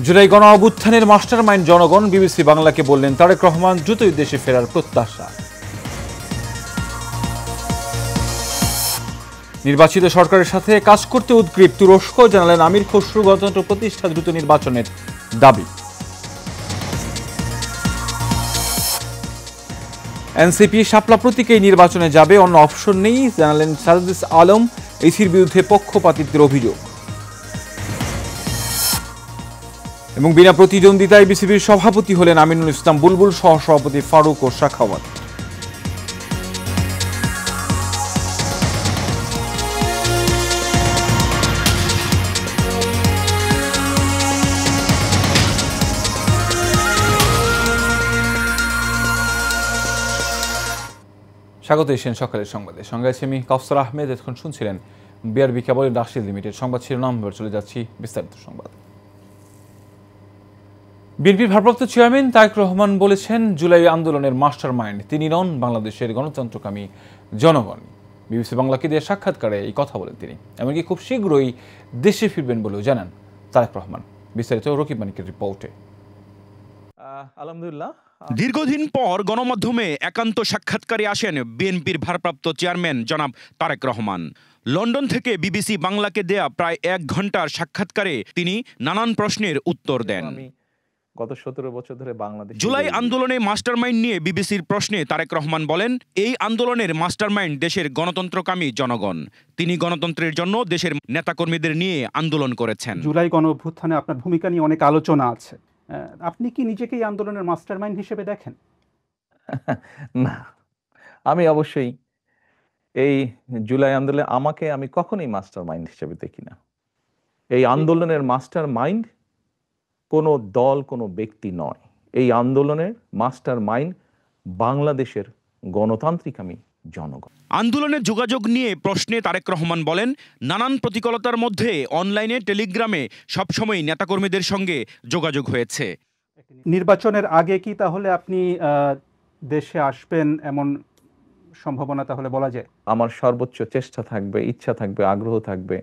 জুলাই গণ অভ্যুত্থানের মাস্টারমাইন্ড জনগণ, বিবিসি বাংলাকে বললেন তারেক রহমান দ্রুতই দেশে ফেরার প্রত্যাশা। নির্বাচিত সরকারের সাথে কাজ করতে উদ্গ্রীব তুরস্ক, জানালেন আমির খসরু গণতন্ত্র প্রতিষ্ঠা দ্রুত নির্বাচনের দাবি। এনসিপি শাপলা প্রতীকেই নির্বাচনে যাবে, অন্য অপশন নেই, জানালেন সাজিদ আলম। ইসির বিরুদ্ধে পক্ষপাতিত্বের অভিযোগ। এবং বিনা প্রতিদ্বন্দ্বিতায় বিসিবির সভাপতি হলেন আমিনুল ইসলাম বুলবুল, সহসভাপতি ফারুক ও শাখাওয়াত। স্বাগত এশিয়ান সকালের সংবাদে, সঙ্গে আছি আমি কাউসার আহমেদ। এখন শুনছিলেন বিআরবি কেবল ইন্ডাস্ট্রিজ লিমিটেড সংবাদ শিরোনাম। চলে যাচ্ছি বিস্তারিত সংবাদ। বিএনপির ভারপ্রাপ্ত চেয়ারম্যান তারেক রহমান বলেছেন, জুলাই আন্দোলনের মাস্টার মাইন্ড তিনি নন, বাংলাদেশের গণতন্ত্রকামী জনগণ। বিবিসি বাংলাকে দিয়ে সাক্ষাৎকারে এই কথা বলেন তিনি। এমনকি খুব শীঘ্রই দেশে ফিরবেন বলেও জানান তারেক রহমান। বিস্তারিত রকিব মানিকের রিপোর্টে। আলহামদুলিল্লাহ, দীর্ঘদিন পর গণমাধ্যমে একান্ত সাক্ষাৎকারে আসেন বিএনপির ভারপ্রাপ্ত চেয়ারম্যান জনাব তারেক রহমান। লন্ডন থেকে বিবিসি বাংলাকে দেয়া প্রায় 1 ঘন্টার সাক্ষাৎকারে তিনি নানান প্রশ্নের উত্তর দেন। গত 17 বছর ধরে বাংলাদেশ জুলাই আন্দোলনে মাস্টারমাইন্ড নিয়ে বিবিসির প্রশ্নে তারেক রহমান বলেন, এই আন্দোলনের মাস্টারমাইন্ড দেশের গণতন্ত্রকামী জনগণ। তিনি গণতন্ত্রের জন্য দেশের নেতাকর্মীদের নিয়ে আন্দোলন করেছেন। জুলাই গণ অভ্যুত্থানে আপনার ভূমিকা নিয়ে অনেক আলোচনা আছে। আপনি কি নিজেকে এই আন্দোলনের মাস্টারমাইন্ড হিসেবে দেখেন? না, আমি অবশ্যই এই জুলাই আন্দোলনে আমাকে আমি কখনোই মাস্টারমাইন্ড হিসেবে দেখি না। এই আন্দোলনের মাস্টারমাইন্ড কোনো দল, কোনো ব্যক্তি নয়। এই আন্দোলনের মাস্টারমাইন্ড বাংলাদেশের গণতান্ত্রিকামী জনগণ। আন্দোলনের যোগাযোগ নিয়ে প্রশ্নে তারেক রহমান বলেন, নানান প্রতিকূলতার মধ্যে অনলাইনে, টেলিগ্রামে সবসময় নেতাকর্মীদের সঙ্গে যোগাযোগ হয়েছে। নির্বাচনের আগে কি তাহলে আপনি দেশে আসবেন এমন সম্ভাবনা তাহলে বলা যায়? আমার সর্বোচ্চ চেষ্টা থাকবে, ইচ্ছা থাকবে, আগ্রহ থাকবে।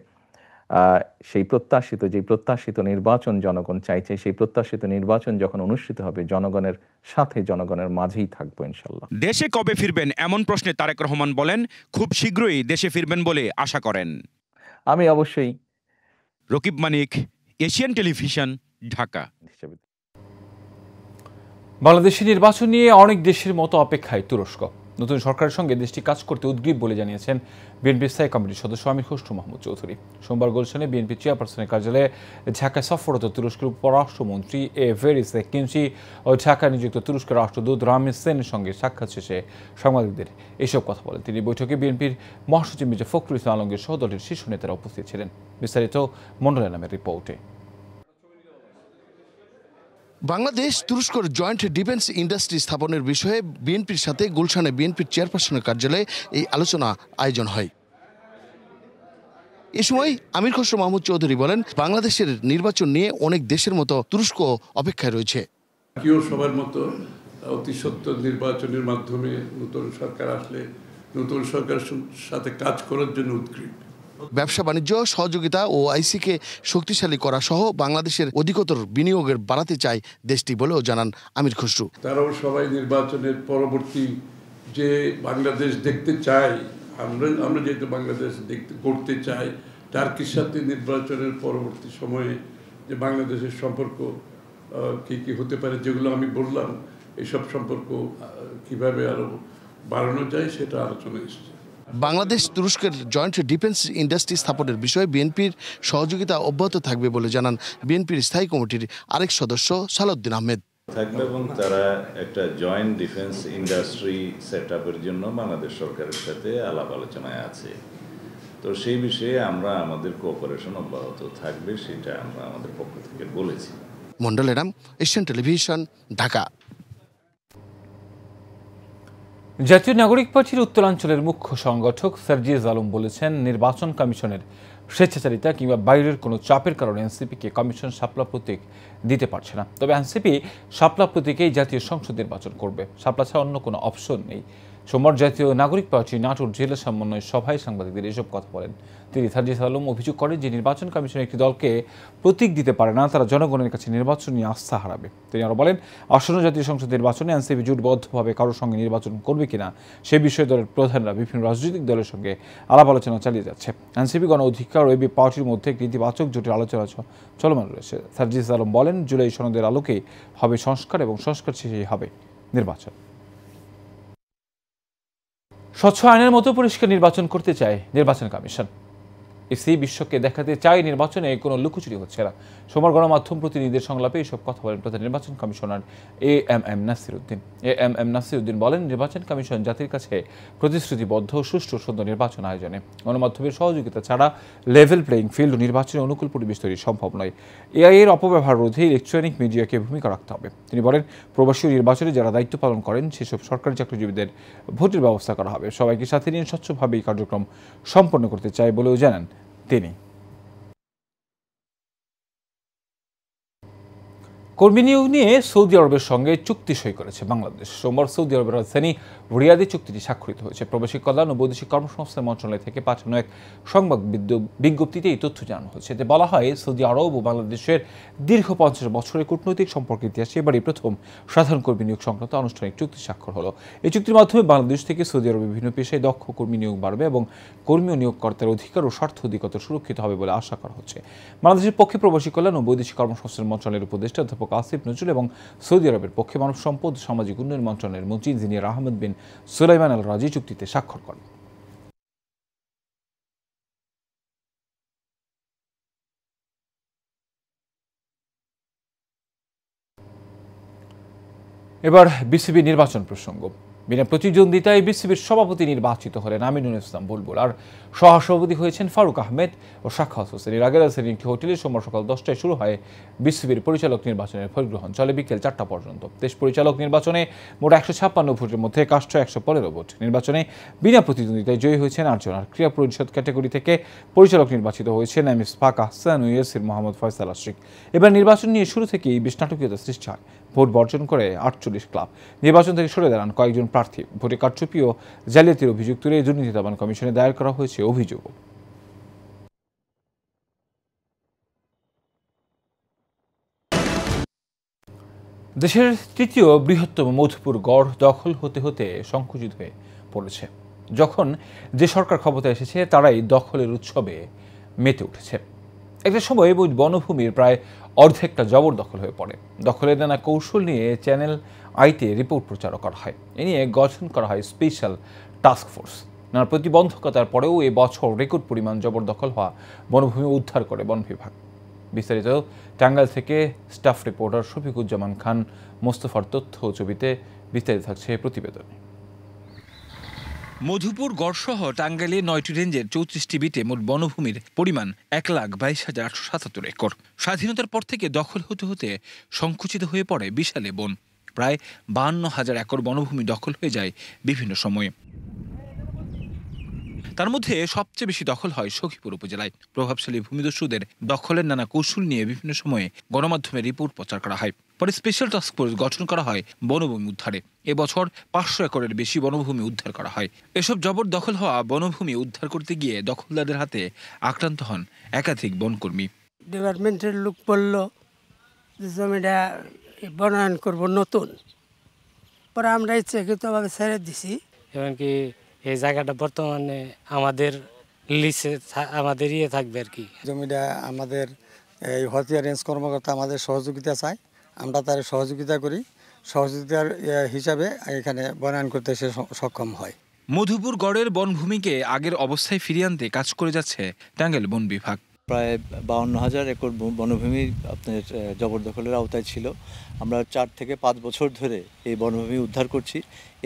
সেই প্রত্যাশিত নির্বাচন জনগণ চাইছে, সেই প্রত্যাশিত নির্বাচন যখন অনুষ্ঠিত হবে জনগণের সাথে, জনগণের মাঝেই থাকবো ইনশাল্লাহ। দেশে কবে ফিরবেন এমন প্রশ্নে তারেক রহমান বলেন, খুব শীঘ্রই দেশে ফিরবেন বলে আশা করেন। আমি অবশ্যই। রকিব মানিক, এশিয়ান টেলিভিশন, ঢাকা। বাংলাদেশের নির্বাচন নিয়ে অনেক দেশের মতো অপেক্ষায় তুরস্ক। নতুন সরকারের সঙ্গে দেশটি কাজ করতে উদ্গ্রীব বলে জানিয়েছেন বিএনপির স্থায়ী কমিটির সদস্য আমির খসরু মাহমুদ চৌধুরী। সোমবার গুলশানে বিএনপি চেয়ারপারসনের কার্যালয়ে ঢাকায় সফররত তুরস্কের পররাষ্ট্রমন্ত্রী এভেরিস কিনচি ও ঢাকায় নিযুক্ত তুরস্কের রাষ্ট্রদূত রামিজ সেনের সঙ্গে সাক্ষাৎ শেষে সাংবাদিকদের এসব কথা বলেন তিনি। বৈঠকে বিএনপির মহাসচিব মির্জা ফখরুল ইসলাম আলমগীর সহ দলের শীর্ষ নেতারা উপস্থিত ছিলেন। বিস্তারিত মন্ডলের নামের রিপোর্টে। বাংলাদেশ তুরস্কর জয়েন্ট ডিফেন্স ইন্ডাস্ট্রি স্থাপনের বিষয়ে বিএনপির সাথে গুলশানে বিএনপির চেয়ারপারসনের কার্যালয়ে এই আলোচনা আয়োজন হয়। এ সময় আমির খসরু মাহমুদ চৌধুরী বলেন, বাংলাদেশের নির্বাচন নিয়ে অনেক দেশের মতো তুরস্ক অপেক্ষায় রয়েছে। সবার মতো অতি সত্বর নির্বাচনের মাধ্যমে নতুন সরকার আসলে নতুন সরকারের সাথে কাজ করার জন্য উদ্গ্রীব। ব্যবসা বাণিজ্য সহযোগিতা ও আইসিকে শক্তিশালী করা সহ বাংলাদেশের অধিকতর বিনিয়োগের বাড়াতে চায় দেশটি বলেও জানান আমির খসরু। তারাও সবাই নির্বাচনের পরবর্তী যে বাংলাদেশ দেখতে চাই, আমরা যেহেতু বাংলাদেশ করতে চাই, টার্কির সাথে নির্বাচনের পরবর্তী সময়ে যে বাংলাদেশের সম্পর্ক কি হতে পারে, যেগুলো আমি বললাম, এইসব সম্পর্ক কিভাবে আরো বাড়ানো যায় সেটা আলোচনা এসেছে। বাংলাদেশ তুরস্কের জয়েন্ট ডিফেন্স ইন্ডাস্ট্রি স্থাপনের বিষয়ে বিএনপির সহযোগিতা অব্যাহত থাকবে বলে জানান বিএনপির স্থায়ী কমিটির আরেক সদস্য সালাউদ্দিন আহমেদ। থাকবে এবং তারা একটা জয়েন্ট ডিফেন্স ইন্ডাস্ট্রি সেট আপের জন্য বাংলাদেশ সরকারের সাথে আলাপ আলোচনায় আছে। তো সেই বিষয়ে আমরা আমাদের কোঅপারেশন অব্যাহত থাকবে, সেটা আমরা আমাদের পক্ষ থেকে বলেছি। মন্ডল এরাম, এশিয়ান টেলিভিশন, ঢাকা। জাতীয় নাগরিক পার্টির উত্তরাঞ্চলের মুখ্য সংগঠক সাজিদ আলম বলেছেন, নির্বাচন কমিশনের স্বেচ্ছাচারিতা কিংবা বাইরের কোনো চাপের কারণে এনসিপিকে কমিশন শাপলা প্রতীক দিতে পারছে না। তবে এনসিপি শাপলা প্রতীকেই জাতীয় সংসদ নির্বাচন করবে, শাপলা ছাড়া অন্য কোনো অপশন নেই। সোমবার জাতীয় নাগরিক পার্টি নাটোর জেলা সমন্বয় সভায় সাংবাদিকদের এসব কথা বলেন তিনি। সার্জিস আলম অভিযোগ করেন যে নির্বাচন কমিশন একটি দলকে প্রতীক দিতে পারে না, তারা জনগণের কাছে নির্বাচন নিয়ে আস্থা হারাবে। তিনি আরও বলেন, আসন্ন জাতীয় সংসদ নির্বাচনে এনসিপি জোটবদ্ধভাবে কারোর সঙ্গে নির্বাচন করবে কিনা সে বিষয়ে দলের প্রধানরা বিভিন্ন রাজনৈতিক দলের সঙ্গে আলাপ আলোচনা চালিয়ে যাচ্ছে। এনসিপি গণ অধিকার ও এবি পার্টির মধ্যে একটি ইতিবাচক জোটের আলোচনা চলমান রয়েছে। সার্জিস আলম বলেন, জুলাই সনদের আলোকেই হবে সংস্কার এবং সংস্কার শেষেই হবে নির্বাচন। স্বচ্ছ আইনের মতো পরিষ্কার নির্বাচন করতে চায় নির্বাচন কমিশন। ইসি বিশ্বকে দেখাতে চায় নির্বাচনে কোনো লুকোচুরি হচ্ছে না। সোমবার গণমাধ্যম প্রতিনিধিদের সংলাপে এইসব কথা বলেন প্রধান নির্বাচন commissioner AMM Nasiruddin. AMM Nasiruddin বলেন, নির্বাচন কমিশন জাতির কাছে প্রতিশ্রুতিবদ্ধ সুষ্ঠু সুন্দর নির্বাচন আয়োজনে গণমাধ্যমের সহযোগিতা ছাড়া লেভেল প্লেইং ফিল্ড ও নির্বাচনে অনুকূল পরিবেশ তৈরি সম্ভব নয়। এআই এর অপব্যবহার রোধে ইলেকট্রনিক মিডিয়াকে ভূমিকা রাখতে হবে। তিনি বলেন, প্রবাসী নির্বাচনে যারা দায়িত্ব পালন করেন সেসব সরকারি চাকরিজীবীদের ভোটের ব্যবস্থা করা হবে। সবাইকে সাথে নিয়ে স্বচ্ছভাবে এই কার্যক্রম সম্পন্ন করতে চায় বলেও জানান তিনি। কর্মী নিয়োগ নিয়ে সৌদি আরবের সঙ্গে চুক্তি সই করেছে বাংলাদেশ। সোমবার সৌদি আরবের রাজধানী রিয়াদে চুক্তিটি স্বাক্ষরিত হয়েছে। প্রবাসী কল্যাণ ও বৈদেশিক কর্মসংস্থান মন্ত্রণালয় থেকে পাঠানো এক সংবাদ বিজ্ঞপ্তিতে এই তথ্য জানানো হয়েছে। এতে বলা হয়, সৌদি আরব ও বাংলাদেশের দীর্ঘ 50 বছরের কূটনৈতিক সম্পর্কের ইতিহাসে এবারই প্রথম সাধারণ কর্মী নিয়োগ সংক্রান্ত আনুষ্ঠানিক চুক্তি স্বাক্ষর হলো। এই চুক্তির মাধ্যমে বাংলাদেশ থেকে সৌদি আরবের বিভিন্ন পেশায় দক্ষ কর্মী নিয়োগ বাড়বে এবং কর্মী ও নিয়োগকর্তার অধিকার ও স্বার্থ অধিকতর সুরক্ষিত হবে বলে আশা করা হচ্ছে। বাংলাদেশের পক্ষে প্রবাসী কল্যাণ ও বৈদেশিক কর্মসংস্থান মন্ত্রণালয়ের উপদেষ্টা অধ্যাপক আসিফ নজরুল এবং সৌদি আরবের পক্ষে মানব সম্পদ ও সামাজিক উন্নয়ন মন্ত্রণালয়ের মন্ত্রী ইঞ্জিনিয়ার আহমেদ বিন সুলাইমান আল রাজি চুক্তিতে স্বাক্ষর করেন। এবার বিসিবি নির্বাচন প্রসঙ্গ। বিনা প্রতিদ্বন্দ্বিতায় বিসিবির সভাপতি নির্বাচিত হলেন আমিনুল ইসলাম বুলবুল, আর সহসভাপতি হয়েছেন ফারুক আহমেদ ও সাখাওয়াত হোসেন। এর আগে রাজধানীর একটি হোটেলে সোমবার সকাল 10টায় শুরু হয় বিসিবির পরিচালক নির্বাচনের ভোট গ্রহণ, চলে বিকেল 4টা পর্যন্ত। দেশ পরিচালক নির্বাচনে মোট 156 ভোটের মধ্যে কাস্ট 115 ভোট। নির্বাচনে বিনা প্রতিদ্বন্দ্বিতায় জয়ী হয়েছেন 8 জন। আর ক্রীড়া পরিষদ ক্যাটাগরি থেকে পরিচালক নির্বাচিত হয়েছেন এমএস পাক আহসান ও ইয়াসির মোহাম্মদ ফয়সাল আশরিক। এবার নির্বাচন নিয়ে শুরু থেকেই বেশ নাটকীয়তা সৃষ্টি হয়। ভোট বর্জন করে 48 ক্লাব। নির্বাচন থেকে সরে দাঁড়ান কয়েকজন প্রার্থী। ভোটে কারচুপি ও জালিয়াতির অভিযোগ তুলে দুর্নীতি দমন কমিশনে দায়ের করা হয়েছে অভিযোগ। দেশের তৃতীয় বৃহত্তম মধুপুর গড় দখল হতে হতে সংকুচিত হয়ে পড়েছে। যখন যে সরকার ক্ষমতায় এসেছে তারাই দখলের উৎসবে মেতে উঠেছে। একটা সময় বনভূমির প্রায় অর্ধেকটা জবরদখল হয়ে পড়ে। দখলের নানা কৌশল নিয়ে চ্যানেল আইতে রিপোর্ট প্রচারও করা হয়। এ নিয়ে গঠন করা হয় স্পেশাল টাস্ক ফোর্স। নানা প্রতিবন্ধকতার পরেও এবছর রেকর্ড পরিমাণ জবরদখল হওয়া বনভূমি উদ্ধার করে বন বিভাগ। বিস্তারিত টাঙ্গাইল থেকে স্টাফ রিপোর্টার শফিকুজ্জামান খান মোস্তফার তথ্য ও ছবিতে বিস্তারিত থাকছে প্রতিবেদনে। মধুপুর গড়সহ টাঙ্গাইলে 9টি রেঞ্জের 34টি বিটে মোট বনভূমির পরিমাণ 1,22,877 একর। স্বাধীনতার পর থেকে দখল হতে হতে সংকুচিত হয়ে পড়ে বিশালে বন। প্রায় 52,000 একর বনভূমি দখল হয়ে যায় বিভিন্ন সময়ে। তার মধ্যে সবচেয়ে বেশি দখল হয় সখীপুর উপজেলায়। প্রভাবশালী ভূমিদস্যুদের দখলের নানা কৌশল নিয়ে বিভিন্ন সময়ে গণমাধ্যমে রিপোর্ট প্রচার করা হয়। পরে স্পেশাল টাস্ক ফোর্স গঠন করা হয় বনভূমি উদ্ধারে। এবছর 500 একরের বেশি বনভূমি উদ্ধার করা হয়। এসব জবরদখল হওয়া বনভূমি উদ্ধার করতে গিয়ে দখলদারদের হাতে আক্রান্ত হন একাধিক বনকর্মী। ডিপার্টমেন্টের লোক বলল যে জমিটা বনায়ন করব নতুন, পরে আমরা ইচ্ছাকৃতভাবে ছেড়ে দিছি। এমনকি এই জায়গাটা বর্তমানে আমাদের লিসে আমাদের ইয়ে থাকবে আর কি। জমিটা আমাদের এই হতিয়া রেঞ্জ কর্মকর্তা আমাদের সহযোগিতা চায়, আমরা তার সহযোগিতা করি। সহযোগিতার হিসাবে এখানে বনায়ন করতে সে সক্ষম হয়। মধুপুর গড়ের বনভূমিকে আগের অবস্থায় ফিরিয়ে আনতে কাজ করে যাচ্ছে টাঙ্গাইল বন বিভাগ। প্রায় 52,000 একর বনভূমি আপনার জবরদখলের আওতায় ছিল। আমরা 4 থেকে 5 বছর ধরে এই বনভূমি উদ্ধার করছি।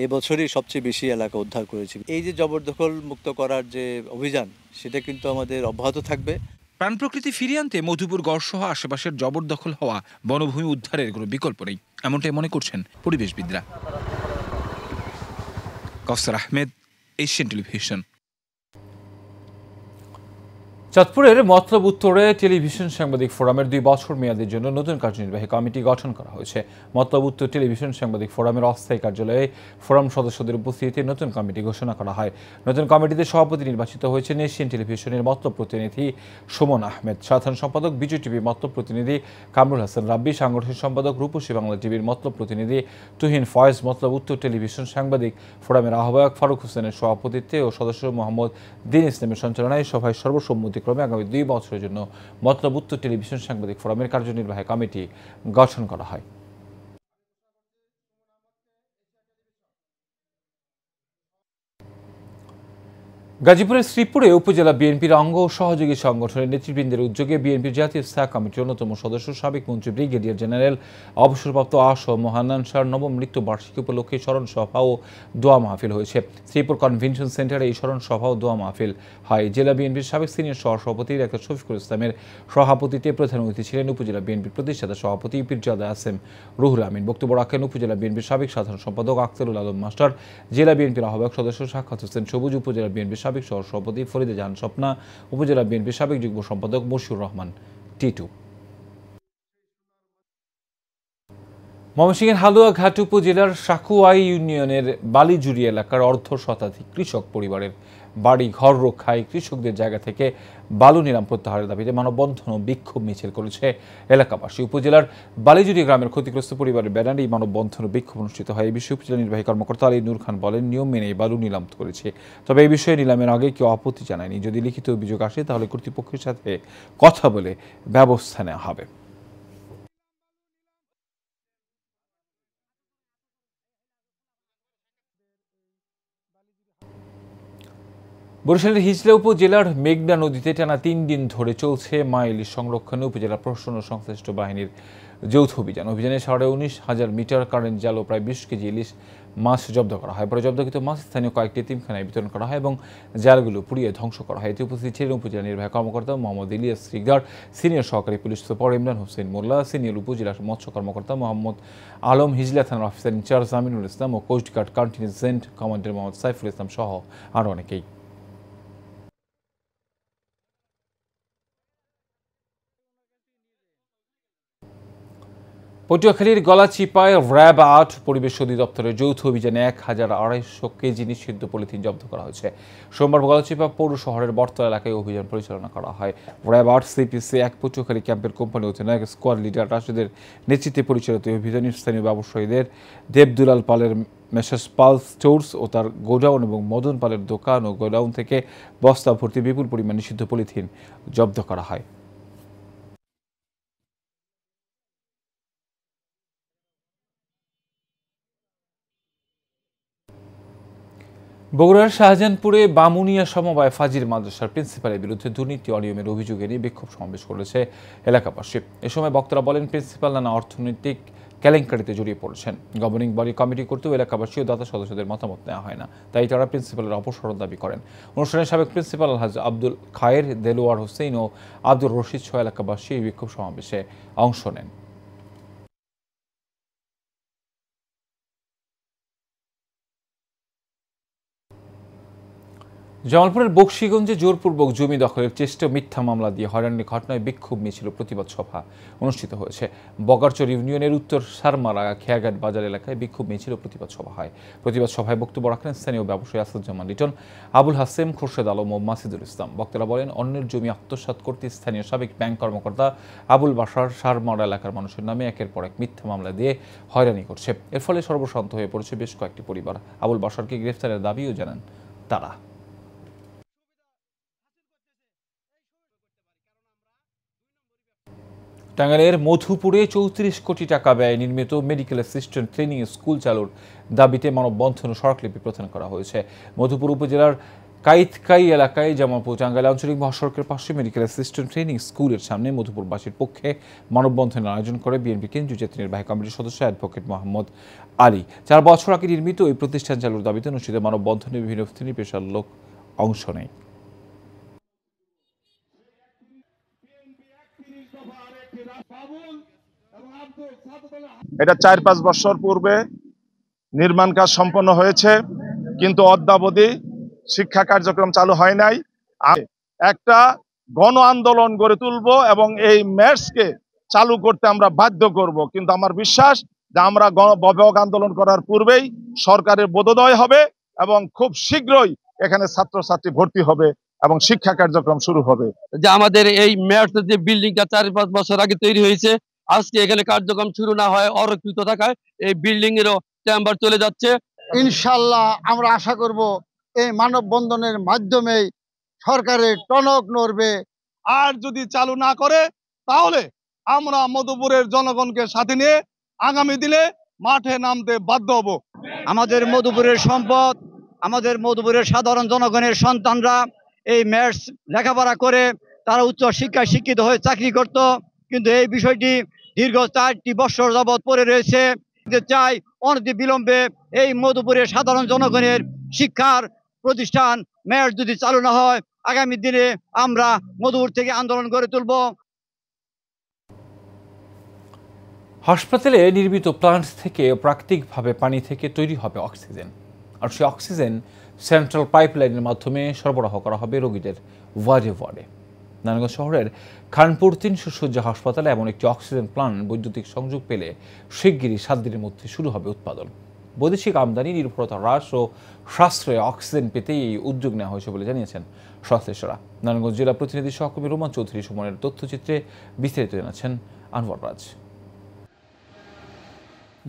এই বছরই সবচেয়ে বেশি এলাকা উদ্ধার করেছি। এই যে জবরদখল মুক্ত করার যে অভিযান, সেটা কিন্তু আমাদের অব্যাহত থাকবে। প্রাণ প্রকৃতি ফিরিয়ে আনতে মধুপুর গড়সহ আশেপাশের জবরদখল হওয়া বনভূমি উদ্ধারের কোনো বিকল্প নেই, এমনটাই মনে করছেন পরিবেশবিদরা। কাউসার আহমেদ, এশিয়ান টেলিভিশন। চাঁদপুরের মতলব উত্তরে টেলিভিশন সাংবাদিক ফোরামের 2 বছর মেয়াদের জন্য নতুন কার্যনির্বাহী কমিটি গঠন করা হয়েছে। মতলব উত্তর টেলিভিশন সাংবাদিক ফোরামের অস্থায়ী কার্যালয়ে ফোরাম সদস্যদের উপস্থিতিতে নতুন কমিটি ঘোষণা করা হয়। নতুন কমিটিতে সভাপতি নির্বাচিত হয়েছেন এশিয়ান টেলিভিশনের মতলব প্রতিনিধি সুমন আহমেদ, সাধারণ সম্পাদক বিজয় টিভির মতলব প্রতিনিধি কামরুল হাসান রাব্বি, সাংগঠনিক সম্পাদক রূপসী বাংলা টিভির মতলব প্রতিনিধি তুহিন ফয়েজ, মতলব উত্তর টেলিভিশন সাংবাদিক ফোরামের আহ্বায়ক ফারুক হোসেনের সভাপতিত্বে ও সদস্য মোহাম্মদ দিন ইসলামের সঞ্চালনায় সভায় সর্বসম্মতিক্রমে আগামী 2 বছরের জন্য মতলব উত্তর টেলিভিশন সাংবাদিক ফোরামের কার্যনির্বাহী কমিটি গঠন করা হয়। গাজীপুরের শ্রীপুরে উপজেলা বিএনপির অঙ্গ ও সহযোগী সংগঠনের নেতৃবৃন্দের উদ্যোগে বিএনপির জাতীয় স্থায়ী কমিটির অন্যতম সদস্য সাবেক মন্ত্রী ব্রিগেডিয়ার জেনারেল অবসরপ্রাপ্ত মহান্নান শাহর নবম মৃত্যুবার্ষিকী উপলক্ষে স্মরণ সভা ও দোয়া মাহফিল হয়েছে। শ্রীপুর কনভেনশন সেন্টারে এই স্মরণ সভা ও দোয়া মাহফিল হয়। জেলা বিএনপির সাবেক সিনিয়র সহসভাপতি ডাক্তার শফিকুল ইসলামের সভাপতিত্বে প্রধান অতিথি ছিলেন উপজেলা বিএনপির প্রতিষ্ঠাতা সভাপতি পীরজাদা আসেম রুহুল আমিন। বক্তব্য রাখেন উপজেলা বিএনপির সাবেক সাধারণ সম্পাদক আখতারুল আলম মাস্টার, জেলা বিএনপির আহ্বায়ক সদস্য সাখাত হোসেন সবুজ, উপজেলা বিএনপির সাবেক সহসভাপতি ফরিদা জাহান স্বপ্না, উপজেলা বিএনপির সাবেক যুগ্ম সম্পাদক মশিউর রহমান টিটু। ময়মনসিংহের হালুয়াঘাট উপজেলার সাকুয়াই ইউনিয়নের বালিজুড়ি এলাকার অর্ধ শতাধিক কৃষক পরিবারের বাড়ি ঘর রক্ষায় কৃষকদের জায়গা থেকে বালু নিলাম প্রত্যাহারের দাবিতে মানববন্ধন ও বিক্ষোভ মিছিল করেছে এলাকাবাসী। উপজেলার বালিজুড়ি গ্রামের ক্ষতিগ্রস্ত পরিবারের ব্যানারে এই মানববন্ধন ও বিক্ষোভ অনুষ্ঠিত হয়। এই বিষয়ে উপজেলা নির্বাহী কর্মকর্তা আলী নূর খান বলেন, নিয়ম মেনে বালু নিলাম করেছে, তবে এই বিষয়ে নিলামের আগে কেউ আপত্তি জানায়নি। যদি লিখিত অভিযোগ আসে তাহলে কর্তৃপক্ষের সাথে কথা বলে ব্যবস্থা নেওয়া হবে। বরিশালের হিজলা উপজেলার মেঘনা নদীতে টানা 3 দিন ধরে চলছে মা ইলিশ সংরক্ষণে উপজেলা প্রশাসন ও সংশ্লিষ্ট বাহিনীর যৌথ অভিযান। অভিযানে 19,500 মিটার কারেন্ট জাল ও প্রায় 20 কেজি ইলিশ মাছ জব্দ করা হয়। পরে জব্দকৃত মাছ স্থানীয় কয়েকটি এতিমখানায় বিতরণ করা হয় এবং জালগুলো পুড়িয়ে ধ্বংস করা হয়। এতে উপস্থিত ছিলেন উপজেলা নির্বাহী কর্মকর্তা মোহাম্মদ ইলিয়াস শিকদার, সিনিয়র সহকারী police super Imran Hossain Molla, senior উপজেলা মৎস্য কর্মকর্তা মোহাম্মদ আলম, হিজলা থানার অফিসার ইনচার্জ আমিনুল ইসলাম ও coastguard contingent commander Mohammad Saiful Islam সহ আরও অনেকেই। পটুয়াখালীর গলাচিপায় র্যাব ৮ পরিবেশ অধিদপ্তরের যৌথ অভিযানে 1,200 কেজি নিষিদ্ধ পলিথিন জব্দ করা হয়েছে। সোমবার গলাচিপা পৌর শহরের বটতলা এলাকায় অভিযান পরিচালনা করা হয়। র্যাব ৮ সিপিসি 1 পটুয়াখালী ক্যাম্পের কোম্পানি অধিনায়ক স্কোয়াড লিডার রাশেদের নেতৃত্বে পরিচালিত অভিযানে স্থানীয় ব্যবসায়ীদের দেবদুলাল পালের মেসার্স পাল স্টোর্স ও তার গোডাউন এবং মদন পালের দোকান ও গোডাউন থেকে বস্তা ভর্তি বিপুল পরিমাণ নিষিদ্ধ পলিথিন জব্দ করা হয়। বগুড়ার শাহজাহানপুরে বামুনিয়া সমবায় ফাজিল মাদ্রাসার প্রিন্সিপালের বিরুদ্ধে দুর্নীতি অনিয়মের অভিযোগে নিয়ে বিক্ষোভ সমাবেশ করেছে এলাকাবাসী। এ সময় বক্তারা বলেন, প্রিন্সিপাল নানা অর্থনৈতিক কেলেঙ্কারিতে জড়িয়ে পড়েছেন। গভর্নিং বডি কমিটি করতেও এলাকাবাসী ও দাতা সদস্যদের মতামত নেওয়া হয় না, তাই তারা প্রিন্সিপালের অপসারণ দাবি করেন। অনুষ্ঠানে সাবেক প্রিন্সিপাল আলহাজ আব্দুল খায়ের, দেলোয়ার হোসেন ও আব্দুর রশিদ সহ এলাকাবাসী এই বিক্ষোভ সমাবেশে অংশ নেন। জামালপুরের বকশীগঞ্জে জোরপূর্বক জমি দখলের চেষ্টা মিথ্যা মামলা দিয়ে হয়রানির ঘটনায় বিক্ষোভ মিছিল প্রতিবাদ সভা অনুষ্ঠিত হয়েছে। বগারচর ইউনিয়নের উত্তর সারমারা খেয়াঘাট বাজার এলাকায় বিক্ষোভ মিছিল প্রতিবাদ সভা হয়। প্রতিবাদ সভায় বক্তব্য রাখেন স্থানীয় ব্যবসায়ী আসাদুজ্জামান লিটন, আবুল হাসেম, খোরশেদ আলম ও মাসিদুল ইসলাম। বক্তারা বলেন, অন্যের জমি আত্মসাৎ করতে স্থানীয় সাবেক ব্যাংক কর্মকর্তা আবুল বাশার সারমারা এলাকার মানুষের নামে একের পর এক মিথ্যা মামলা দিয়ে হয়রানি করছে। এর ফলে সর্বশান্ত হয়ে পড়েছে বেশ কয়েকটি পরিবার। আবুল বাশারকে গ্রেফতারের দাবিও জানান তারা। টাঙ্গাইলের মধুপুরে 34 কোটি টাকা ব্যয়ে নির্মিত মেডিকেল অ্যাসিস্ট্যান্ট ট্রেনিং স্কুল চালুর দাবিতে মানববন্ধন ও স্মারকলিপি প্রদান করা হয়েছে। মধুপুর উপজেলার কাইতকাই এলাকায় জামালপুর টাঙ্গাইল আঞ্চলিক মহাসড়কের পাশে মেডিকেল অ্যাসিস্ট্যান্ট ট্রেনিং স্কুলের সামনে মধুপুরবাসীর পক্ষে মানববন্ধনের আয়োজন করে বিএনপি কেন্দ্রীয় জাতীয় নির্বাহী কমিটির সদস্য অ্যাডভোকেট মোহাম্মদ আলী। 4 বছর আগে নির্মিত এই প্রতিষ্ঠান চালুর দাবিতে অনুষ্ঠিত মানববন্ধনে বিভিন্ন শ্রেণী পেশার লোক অংশ নেয়। এটা 4-5 বছর পূর্বে নির্মাণ কাজ সম্পন্ন হয়েছে, কিন্তু অদ্যাবধি শিক্ষা কার্যক্রম চালু হয় নাই। একটা গণ আন্দোলন গড়ে তুলব এবং এই মেডসকে চালু করতে আমরা বাধ্য করব। কিন্তু আমার বিশ্বাস যে আমরা ব্যাপক আন্দোলন করার পূর্বেই সরকারের বোধোদয় হবে এবং খুব শীঘ্রই এখানে ছাত্রছাত্রী ভর্তি হবে এবং শিক্ষা কার্যক্রম শুরু হবে। যে আমাদের এই মেডসের যে বিল্ডিংটা 4-5 বছর আগে তৈরি হয়েছে, আজকে এখানে কার্যক্রম শুরু না হয় অরক্ষিত থাকায় এই বিল্ডিং এরও চেম্বার চলে যাচ্ছে। ইনশাল্লাহ আমরা আশা করব এই মানববন্ধনের মাধ্যমে সরকারের টনক নড়বে। আর যদি চালু না করে তাহলে আমরা মধুপুরের জনগণকে সাথে নিয়ে আগামী দিনে মাঠে নামতে বাধ্য হব। আমাদের মধুপুরের সম্পদ, আমাদের মধুপুরের সাধারণ জনগণের সন্তানরা এই মেডস লেখাপড়া করে তারা উচ্চ শিক্ষায় শিক্ষিত হয়ে চাকরি করত, কিন্তু এই বিষয়টি দীর্ঘ 4টি বছর যাবৎ পড়ে রয়েছে। চাই অনতি বিলম্বে এই মধুপুরের সাধারণ জনগণের শিক্ষার প্রতিষ্ঠান মেডস যদি চালু না হয়, আগামী দিনে আমরা মধুপুর থেকে আন্দোলন গড়ে তুলব। হাসপাতালে নির্মিত প্লান্ট থেকে প্রাকৃতিকভাবে পানি থেকে তৈরি হবে অক্সিজেন, আর সেই অক্সিজেন সেন্ট্রাল পাইপলাইনের মাধ্যমে সরবরাহ করা হবে রোগীদের ওয়ার্ডে ওয়ার্ডে। নারায়ণগঞ্জ শহরের খানপুর 300 শয্যা হাসপাতালে এমন একটি অক্সিজেন প্লান্ট বৈদ্যুতিক সংযোগ পেলে শিগগিরই 7 দিনের মধ্যে শুরু হবে উৎপাদন। বৈদেশিক আমদানি নির্ভরতা হ্রাস ও সাশ্রয়ে অক্সিজেন পেতেই এই উদ্যোগ নেওয়া হয়েছে বলে জানিয়েছেন সংশ্লিষ্টরা। নারায়ণগঞ্জ জেলা প্রতিনিধি সহকর্মী রোমান চৌধুরী সুমনের তথ্যচিত্রে বিস্তারিত জানাচ্ছেন আনোয়ার রাজ।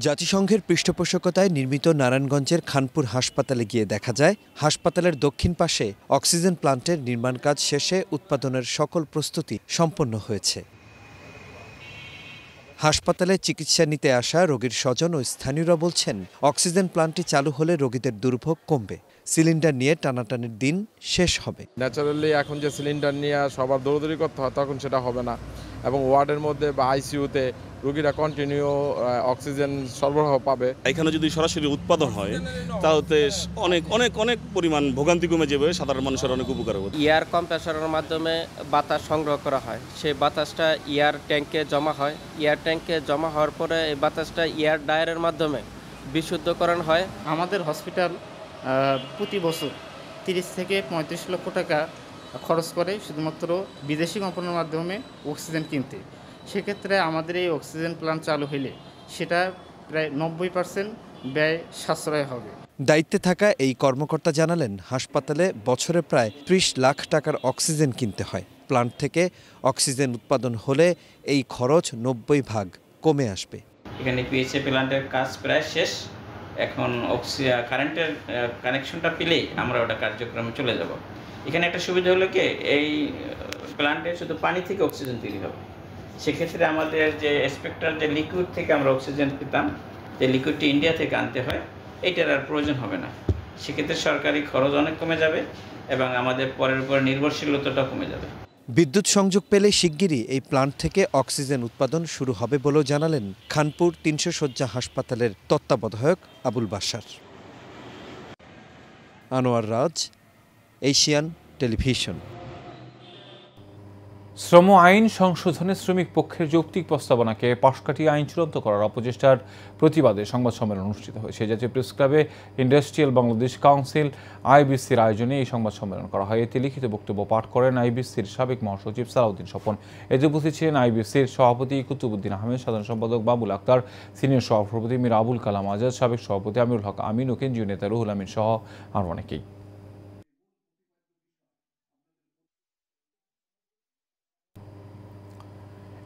জাতিসংঘের পৃষ্ঠপোষকতায় নির্মিত নারায়ণগঞ্জের খানপুর হাসপাতালে গিয়ে দেখা যায় হাসপাতালের দক্ষিণ পাশে অক্সিজেন প্লান্টের নির্মাণ কাজ শেষে উৎপাদনের সকল প্রস্তুতি সম্পন্ন হয়েছে। হাসপাতালে চিকিৎসা নিতে আসা রোগীর স্বজন ও স্থানীয়রা বলছেন অক্সিজেন প্লান্টটি চালু হলে রোগীদের দুর্ভোগ কমবে, সিলিন্ডার নিয়ে টানাটানির দিন শেষ হবে। ন্যাচারালি এখন যে সিলিন্ডার নিয়ে সবার দৌড়দৌড়ি করতে হয় তখন সেটা হবে না, এবং ওয়ার্ডের মধ্যে বা আইসিইউতে রোগীরা কন্টিনিউ অক্সিজেন সরবরাহ পাবে। এখানে যদি সরাসরি উৎপাদন হয় তাহলে অনেক অনেক অনেক পরিমাণ ভোগান্তি কমে যাবে, সাধারণ মানুষের অনেক উপকার হবে। এয়ার কম্প্রেসরের মাধ্যমে বাতাস সংগ্রহ করা হয়, সেই বাতাসটা এয়ার ট্যাঙ্কে জমা হয়, এয়ার ট্যাঙ্কে জমা হওয়ার পরে এই বাতাসটা এয়ার ড্রায়ারের মাধ্যমে বিশুদ্ধকরণ হয়। আমাদের হসপিটাল প্রতি বছর 30 থেকে 35 লক্ষ টাকা খরচ করে শুধুমাত্র বিদেশি কোম্পানির মাধ্যমে অক্সিজেন কিনতে। সেক্ষেত্রে আমাদের এই অক্সিজেন প্ল্যান্ট চালু হলে সেটা প্রায় 90% ব্যয় সাশ্রয় হবে। দায়িত্বে থাকা এই কর্মকর্তা জানালেন হাসপাতালে বছরে প্রায় 30 লাখ টাকার অক্সিজেন কিনতে হয়। প্ল্যান্ট থেকে অক্সিজেন উৎপাদন হলে এই খরচ 90 ভাগ কমে আসবে। এখানে পিএইচএ প্ল্যান্টের কাজ প্রায় শেষ, এখন কারেন্টের কানেকশনটা পেলেই আমরা ওটা কার্যক্রমে চলে যাব। এখানে একটা সুবিধা হলো কি, এই প্ল্যান্টে শুধু পানি থেকে অক্সিজেন তৈরি হবে। সেক্ষেত্রে আমাদের যে স্পেকট্রাল যে লিকুইড থেকে আমরা অক্সিজেন পেতাম, যে লিকুইডটি ইন্ডিয়া থেকে আনতে হয়, এইটার আর প্রয়োজন হবে না। সেক্ষেত্রে সরকারি খরচ অনেক কমে যাবে এবং আমাদের পরের উপর নির্ভরশীলতাটা কমে যাবে। বিদ্যুৎ সংযোগ পেলে শিগগিরই এই প্লান্ট থেকে অক্সিজেন উৎপাদন শুরু হবে বলেও জানালেন খানপুর 300 শয্যা হাসপাতালের তত্ত্বাবধায়ক আবুল বাশার। আনোয়ার রাজ, এশিয়ান টেলিভিশন। শ্রম আইন সংশোধনে শ্রমিক পক্ষের যৌক্তিক প্রস্তাবনাকে পাশ কাটিয়ে আইন চূড়ান্ত করার অপচেষ্টার প্রতিবাদে সংবাদ সম্মেলন অনুষ্ঠিত হয়েছে। জাতীয় প্রেস ক্লাবে ইন্ডাস্ট্রিয়াল বাংলাদেশ কাউন্সিল আইবিসির আয়োজনে এই সংবাদ সম্মেলন করা হয়। এতে লিখিত বক্তব্য পাঠ করেন আইবিসির সাবেক মহাসচিব সালাউদ্দিন স্বপন। এতে উপস্থিত ছিলেন আইবিসির সভাপতি কুতুবুদ্দিন আহমেদ, সাধারণ সম্পাদক বাবুল আক্তার, সিনিয়র সভাপতি মীর আবুল কালাম আজাদ, সাবেক সভাপতি আমিরুল হক আমিন ও কেন্দ্রীয় নেতা রুহুল আমিন সহ আরও অনেকেই।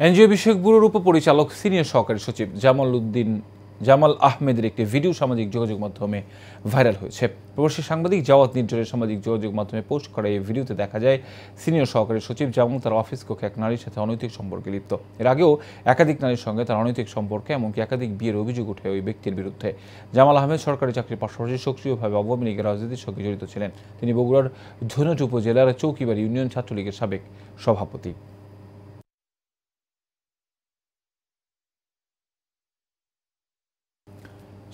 এনজিও বিষয়ক ব্যুরোর উপপরিচালক সিনিয়র সহকারী সচিব জামাল আহমেদের একটি ভিডিও সামাজিক যোগাযোগ মাধ্যমে ভাইরাল হয়েছে। প্রবাসী সাংবাদিক জাওয়াত নির্জরের সামাজিক যোগাযোগ মাধ্যমে পোস্ট করা এই ভিডিওতে দেখা যায় সিনিয়র সহকারী সচিব জামাল তার অফিস কক্ষে এক নারীর সাথে অনৈতিক সম্পর্কে লিপ্ত। এর আগেও একাধিক নারীর সঙ্গে তার অনৈতিক সম্পর্কে এমনকি একাধিক বিয়ের অভিযোগ ওঠে ওই ব্যক্তির বিরুদ্ধে। জামাল আহমেদ সরকারি চাকরির পাশাপাশি সক্রিয়ভাবে আওয়ামী লীগের রাজনীতির সঙ্গে জড়িত ছিলেন। তিনি বগুড়ার ধুনট উপজেলার চৌকিবাড়ি ইউনিয়ন ছাত্রলীগের সাবেক সভাপতি।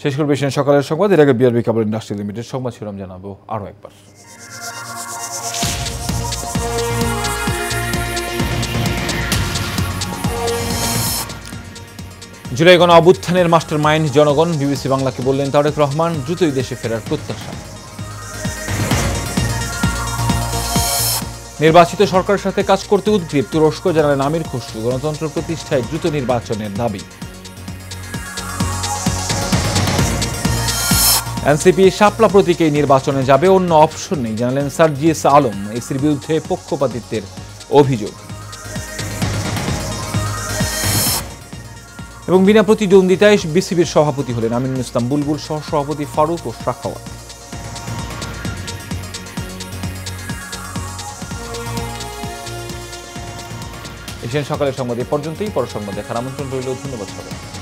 শেষ করবে সকালের সংবাদ। এর আগে বিআরবি কেবল ইন্ডাস্ট্রি লিমিটেড সংবাদ শিরোনাম জানাবো আরও একবার। জুলাই গণ অভ্যুত্থানের মাস্টার মাইন্ড জনগণ, বিবিসি বাংলাকে বললেন তারেক রহমান। দ্রুতই দেশে ফেরার প্রত্যাশা। নির্বাচিত সরকারের সাথে কাজ করতে উদ্গ্রীব তুরস্ক, জানালেন আমির খসরু। গণতন্ত্র প্রতিষ্ঠায় দ্রুত নির্বাচনের দাবি। এনসিপি শাপলা প্রতীকেই নির্বাচনে যাবে, অন্য অপশন নেই, জানালেন সার্জিস আলম। এসির বিরুদ্ধে পক্ষপাতিত্বের অভিযোগ। এবং বিনা প্রতিদ্বন্দ্বিতায় বিসিবির সভাপতি হলেন আমিনুল ইসলাম বুলবুল, সহ সভাপতি ফারুক ও শাখাওয়াত। এশিয়ান সকালের সংবাদ এ পর্যন্তই। পর সংবাদ দেখার আমন্ত্রণ রইল। ধন্যবাদ সবাই।